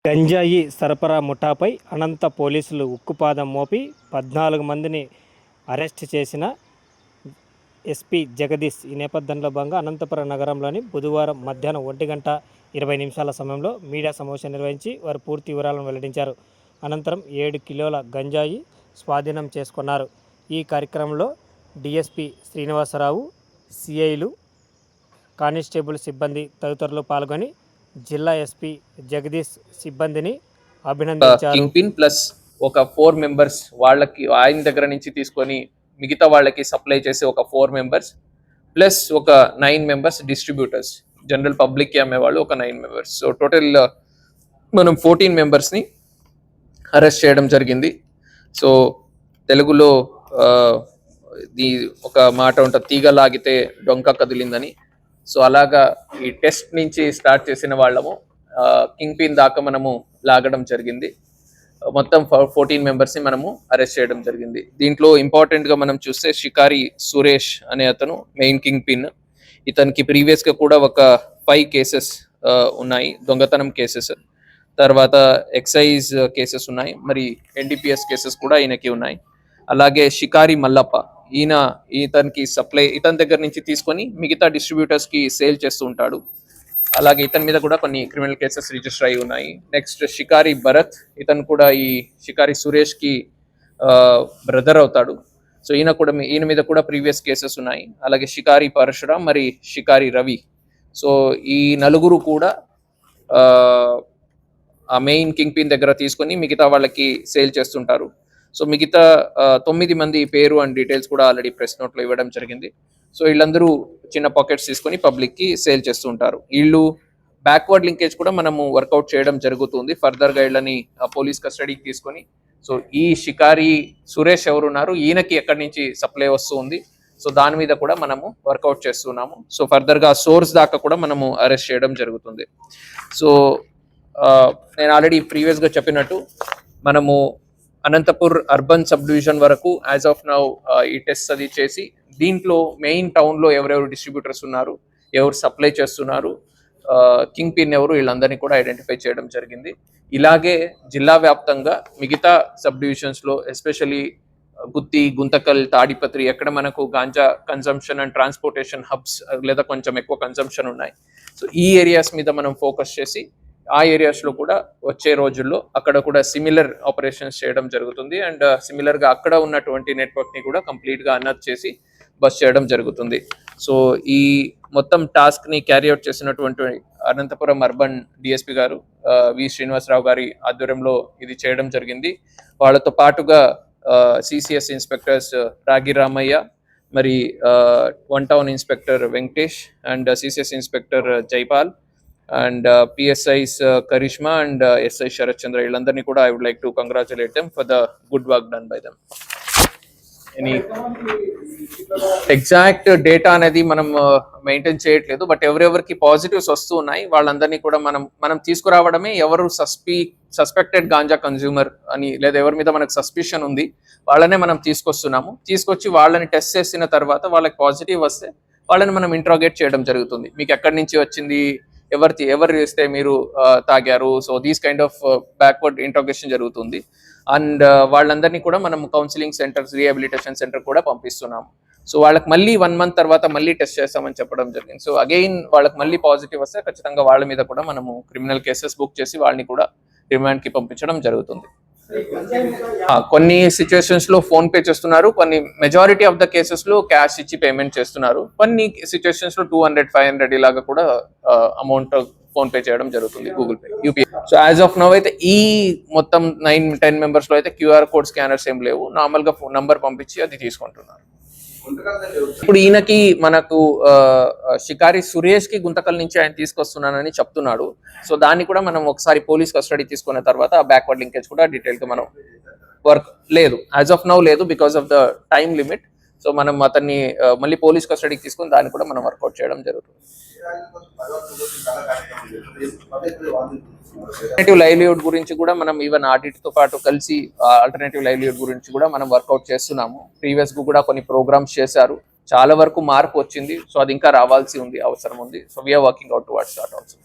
గంజాయి సరఫరా ముఠాపై అనంత పోలీసులు ఉక్కుపాదం మోపి 14 మందిని అరెస్ట్ చేసిన ఎస్పీ జగదీష్. ఈ నేపథ్యంలో భాగంగా అనంతపురం నగరంలోని బుధవారం మధ్యాహ్నం 1:20 సమయంలో మీడియా సమావేశం నిర్వహించి వారు పూర్తి వివరాలను వెల్లడించారు. అనంతరం 7 కిలోల గంజాయి స్వాధీనం చేసుకున్నారు. ఈ కార్యక్రమంలో డీఎస్పీ శ్రీనివాసరావు, సిఐలు, కానిస్టేబుల్ సిబ్బంది తదితరులు పాల్గొని జిల్లా ఎస్పీ జగదీష్ సిబ్బందిని అభినందించారు. కింగ్ పిన్ ప్లస్ ఒక 4 మెంబర్స్ వాళ్ళకి ఆయన దగ్గర నుంచి తీసుకొని మిగతా వాళ్ళకి సప్లై చేసే ఒక 4 మెంబర్స్ ప్లస్ ఒక 9 మెంబర్స్ డిస్ట్రిబ్యూటర్స్, జనరల్ పబ్లిక్ అమ్మే వాళ్ళు ఒక 9 మెంబర్స్. సో టోటల్ మనం 14 మెంబర్స్ని అరెస్ట్ చేయడం జరిగింది. సో తెలుగులో ఒక మాట ఉంటుంది, తీగ లాగితే డొంక కదిలిందని. సో అలాగా ఈ టెస్ట్ నుంచి స్టార్ట్ చేసిన వాళ్ళము కింగ్ పిన్ దాకా మనము లాగడం జరిగింది. మొత్తం 14 మెంబర్స్ని మనము అరెస్ట్ చేయడం జరిగింది. దీంట్లో ఇంపార్టెంట్గా మనం చూస్తే షికారి సురేష్ అనే అతను మెయిన్ కింగ్ పిన్. ఇతనికి ప్రీవియస్గా కూడా ఒక 5 కేసెస్ ఉన్నాయి, దొంగతనం కేసెస్, తర్వాత ఎక్సైజ్ కేసెస్ ఉన్నాయి, మరి ఎన్డీపీఎస్ కేసెస్ కూడా ఈయనకి ఉన్నాయి. అలాగే షికారి మల్లప్ప, ఇతనికి సప్లై ఇతని దగ్గర నుంచి తీసుకొని మిగతా డిస్ట్రిబ్యూటర్స్కి సేల్ చేస్తూ ఉంటాడు. అలాగే ఇతని మీద కూడా కొన్ని క్రిమినల్ కేసెస్ రిజిస్టర్ అయి ఉన్నాయి. నెక్స్ట్ షికారి భరత్, ఇతను కూడా ఈ షికారి సురేష్కి బ్రదర్ అవుతాడు. సో ఈయన మీద కూడా ప్రీవియస్ కేసెస్ ఉన్నాయి. అలాగే షికారి పరశురామ్, మరి షికారి రవి. సో ఈ నలుగురు కూడా ఆ మెయిన్ కింగ్ పిన్ దగ్గర తీసుకొని మిగతా వాళ్ళకి సేల్ చేస్తుంటారు. సో మిగతా 9 మంది పేరు అండ్ డీటెయిల్స్ కూడా ఆల్రెడీ ప్రెస్ నోట్లో ఇవ్వడం జరిగింది. సో వీళ్ళందరూ చిన్న పాకెట్స్ తీసుకొని పబ్లిక్కి సేల్ చేస్తూ ఉంటారు. వీళ్ళు బ్యాక్వర్డ్ లింకేజ్ కూడా మనము వర్కౌట్ చేయడం జరుగుతుంది. ఫర్దర్గా వీళ్ళని పోలీస్ కస్టడీకి తీసుకొని, సో ఈ షికారి సురేష్ ఎవరున్నారు, ఈయనకి ఎక్కడి నుంచి సప్లై వస్తుంది, సో దాని మీద కూడా మనము వర్కౌట్ చేస్తున్నాము. సో ఫర్దర్గా సోర్స్ దాకా కూడా మనము అరెస్ట్ చేయడం జరుగుతుంది. సో నేను ఆల్రెడీ ప్రీవియస్గా చెప్పినట్టు మనము అనంతపూర్ అర్బన్ సబ్ డివిజన్ వరకు యాజ్ ఆఫ్ నౌ ఈ టెస్ట్ అది చేసి దీంట్లో మెయిన్ టౌన్లో ఎవరెవరు డిస్ట్రిబ్యూటర్స్ ఉన్నారు, ఎవరు సప్లై చేస్తున్నారు, కింగ్ పిన్ ఎవరు, వీళ్ళందరినీ కూడా ఐడెంటిఫై చేయడం జరిగింది. ఇలాగే జిల్లా వ్యాప్తంగా మిగతా సబ్ డివిజన్స్లో ఎస్పెషలీ గుత్తి, గుంతకల్, తాడిపత్రి ఎక్కడ మనకు ganja consumption and transportation hubs లేదా కొంచెం ఎక్కువ కన్సంప్షన్ ఉన్నాయి. సో ఈ ఏరియాస్ మీద మనం ఫోకస్ చేసి ఆ ఏరియాస్లో కూడా వచ్చే రోజుల్లో అక్కడ కూడా సిమిలర్ ఆపరేషన్స్ చేయడం జరుగుతుంది. అండ్ సిమిలర్గా అక్కడ ఉన్నటువంటి నెట్వర్క్ని కూడా కంప్లీట్గా అన్అర్త్ చేసి బస్ చేయడం జరుగుతుంది. సో ఈ మొత్తం టాస్క్ని క్యారీ అవుట్ చేసినటువంటి అనంతపురం అర్బన్ డిఎస్పీ గారు వి శ్రీనివాసరావు గారి ఆధ్వర్యంలో ఇది చేయడం జరిగింది. వాళ్ళతో పాటుగా సిసిఎస్ ఇన్స్పెక్టర్స్ రాగి రామయ్య, మరి 1 town inspector Venkatesh and CCS inspector Jaipal and PSIs Karishma and SI Sharat Chandra, వీళ్ళందరినీ కూడా I would like to congratulate them for the good work done by them. Any exact data అనేది మనం మెయింటైన్ చేయట్లేదు, but ఎవరెవరికి positives వస్తూ ఉన్నాయి వాళ్ళందరినీ కూడా మనం తీసుకురావడమే. ఎవరు సస్పెక్టెడ్ గాంజా కన్జ్యూమర్ అని లేదా ఎవరి మీద మనకు సస్పిషన్ ఉంది వాళ్ళనే మనం తీసుకొచ్చి వాళ్ళని టెస్ట్ చేసిన తర్వాత వాళ్ళకి పాజిటివ్ వస్తే వాళ్ళని మనం ఇంట్రాగేట్ చేయడం జరుగుతుంది. మీకు ఎక్కడి నుంచి వచ్చింది, ఎవరు చేస్తే మీరు తాగారు, so these kind of backward interrogation జరుగుతుంది. అండ్ వాళ్ళందరినీ కూడా మనం కౌన్సిలింగ్ సెంటర్స్, రీహాబిలిటేషన్ సెంటర్ కూడా పంపిస్తున్నాము. సో వాళ్ళకి మళ్ళీ 1 మంత్ తర్వాత మళ్ళీ టెస్ట్ చేస్తామని చెప్పడం జరిగింది. సో అగైన్ వాళ్ళకి మళ్ళీ పాజిటివ్ వస్తే ఖచ్చితంగా వాళ్ళ మీద కూడా మనము క్రిమినల్ కేసెస్ బుక్ చేసి వాళ్ళని కూడా రిమాండ్కి పంపించడం జరుగుతుంది. కొన్ని సిచ్యువేషన్స్ లో ఫోన్ పే చేస్తున్నారు, కొన్ని మెజారిటీ ఆఫ్ ద కేసెస్ లో క్యాష్ ఇచ్చి పేమెంట్ చేస్తున్నారు, కొన్ని సిచ్యువేషన్స్ లో 200, 500 ఇలాగా కూడా అమౌంట్ ఫోన్ పే చేయడం జరుగుతుంది, Google pay, UPI. So as of now అయితే ఈ మొత్తం 9-10 మెంబర్స్ లో అయితే QR కోడ్ స్కానర్స్ ఏం లేవు, నార్మల్ గా ఫోన్ నంబర్ పంపించి అది తీసుకుంటున్నారు. ఇప్పుడు ఈయనకి మనకు షికారి సురేష్ కి గుంతకల్ నుంచి ఆయన తీసుకొస్తున్నానని చెప్తున్నాడు. సో దాన్ని కూడా మనం ఒకసారి పోలీస్ కస్టడీ తీసుకున్న తర్వాత ఆ బ్యాక్వర్డ్ లింకేజ్ కూడా డీటెయిల్ గా మనం వర్క్ లేదు, యాజ్ ఆఫ్ నౌ లేదు, because of the time limit. So మనం అతన్ని మళ్ళీ పోలీస్ కస్టడీకి తీసుకుని దాన్ని కూడా మనం వర్కౌట్ చేయడం జరుగుతుంది. ఆల్టర్నేటివ్ లైవ్లీహుడ్ గురించి కూడా మనం ఈవెన్ ఆడిట్తో పాటు కలిసి ఆల్టర్నేటివ్ లైవ్లీహుడ్ గురించి కూడా మనం వర్కౌట్ చేస్తున్నాము. ప్రీవియస్ గా కూడా కొన్ని ప్రోగ్రామ్స్ చేశారు, చాలా వరకు మార్పు వచ్చింది. సో అది ఇంకా రావాల్సి ఉంది, అవసరం ఉంది. So we are working out towards that also.